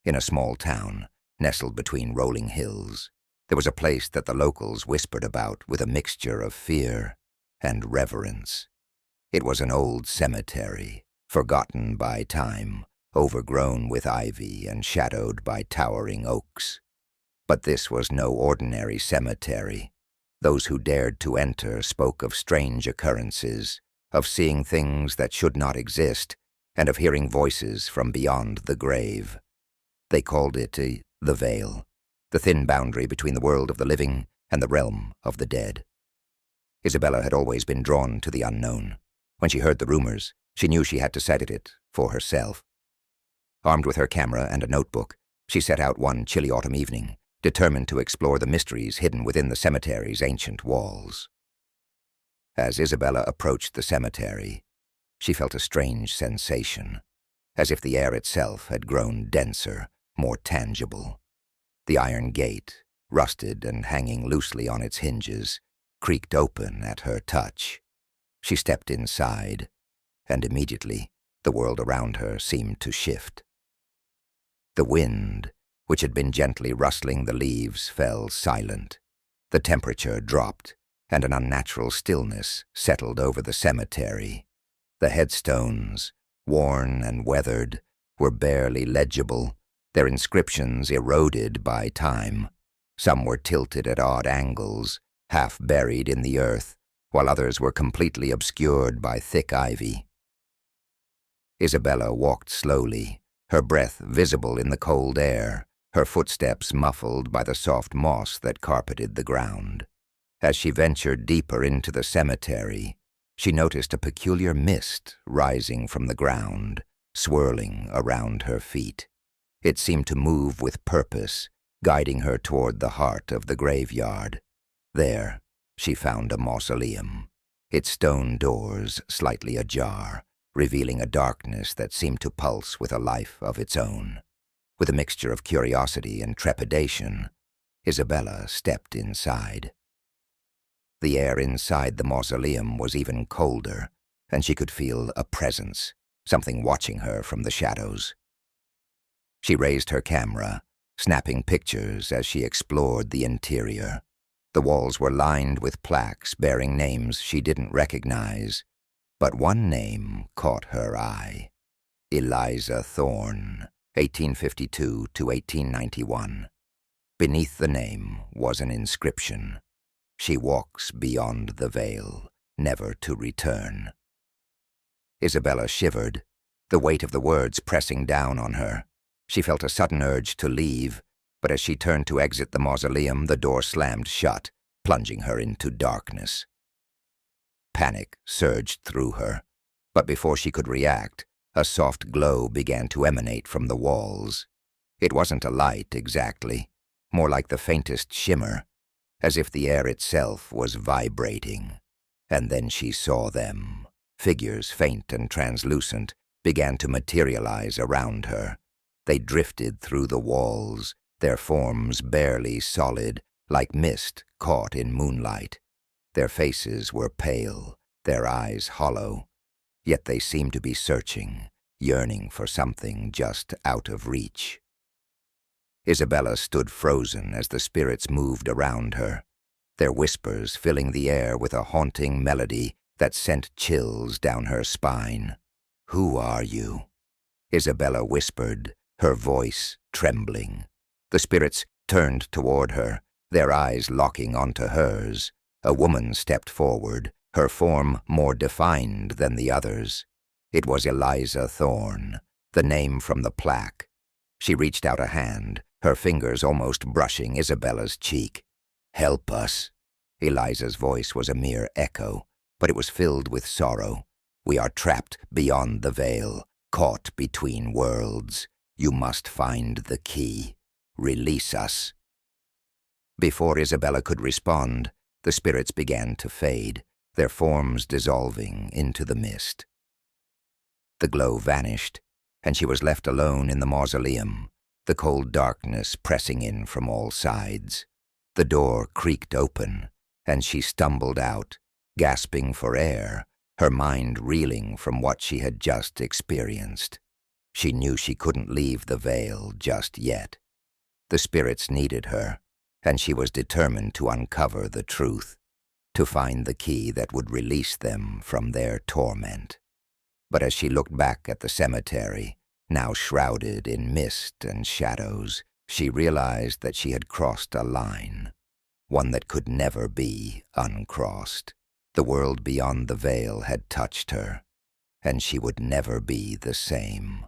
In a small town, nestled between rolling hills, there was a place that the locals whispered about with a mixture of fear and reverence. It was an old cemetery, forgotten by time, overgrown with ivy and shadowed by towering oaks. But this was no ordinary cemetery. Those who dared to enter spoke of strange occurrences, of seeing things that should not exist, and of hearing voices from beyond the grave. They called it the veil, the thin boundary between the world of the living and the realm of the dead. Isabella had always been drawn to the unknown. When she heard the rumors, she knew she had to study it for herself. Armed with her camera and a notebook, she set out one chilly autumn evening, determined to explore the mysteries hidden within the cemetery's ancient walls. As Isabella approached the cemetery, she felt a strange sensation, as if the air itself had grown denser, more tangible. The iron gate, rusted and hanging loosely on its hinges, creaked open at her touch. She stepped inside, and immediately the world around her seemed to shift. The wind, which had been gently rustling the leaves, fell silent. The temperature dropped, and an unnatural stillness settled over the cemetery. The headstones, worn and weathered, were barely legible, their inscriptions eroded by time. Some were tilted at odd angles, half buried in the earth, while others were completely obscured by thick ivy. Isabella walked slowly, her breath visible in the cold air, her footsteps muffled by the soft moss that carpeted the ground. As she ventured deeper into the cemetery, she noticed a peculiar mist rising from the ground, swirling around her feet. It seemed to move with purpose, guiding her toward the heart of the graveyard. There, she found a mausoleum, its stone doors slightly ajar, revealing a darkness that seemed to pulse with a life of its own. With a mixture of curiosity and trepidation, Isabella stepped inside. The air inside the mausoleum was even colder, and she could feel a presence, something watching her from the shadows. She raised her camera, snapping pictures as she explored the interior. The walls were lined with plaques bearing names she didn't recognize, but one name caught her eye. Eliza Thorne, 1852 to 1891. Beneath the name was an inscription: "She walks beyond the veil, never to return." Isabella shivered, the weight of the words pressing down on her. She felt a sudden urge to leave, but as she turned to exit the mausoleum, the door slammed shut, plunging her into darkness. Panic surged through her, but before she could react, a soft glow began to emanate from the walls. It wasn't a light exactly, more like the faintest shimmer, as if the air itself was vibrating. And then she saw them. Figures, faint and translucent, began to materialize around her. They drifted through the walls, their forms barely solid, like mist caught in moonlight. Their faces were pale, their eyes hollow, yet they seemed to be searching, yearning for something just out of reach. Isabella stood frozen as the spirits moved around her, their whispers filling the air with a haunting melody that sent chills down her spine. "Who are you?" Isabella whispered, her voice trembling. The spirits turned toward her, their eyes locking onto hers. A woman stepped forward, her form more defined than the others. It was Eliza Thorne, the name from the plaque. She reached out a hand, her fingers almost brushing Isabella's cheek. "Help us." Eliza's voice was a mere echo, but it was filled with sorrow. "We are trapped beyond the veil, caught between worlds. You must find the key. Release us." Before Isabella could respond, the spirits began to fade, their forms dissolving into the mist. The glow vanished, and she was left alone in the mausoleum, the cold darkness pressing in from all sides. The door creaked open, and she stumbled out, gasping for air, her mind reeling from what she had just experienced. She knew she couldn't leave the veil just yet. The spirits needed her, and she was determined to uncover the truth, to find the key that would release them from their torment. But as she looked back at the cemetery, now shrouded in mist and shadows, she realized that she had crossed a line, one that could never be uncrossed. The world beyond the veil had touched her, and she would never be the same.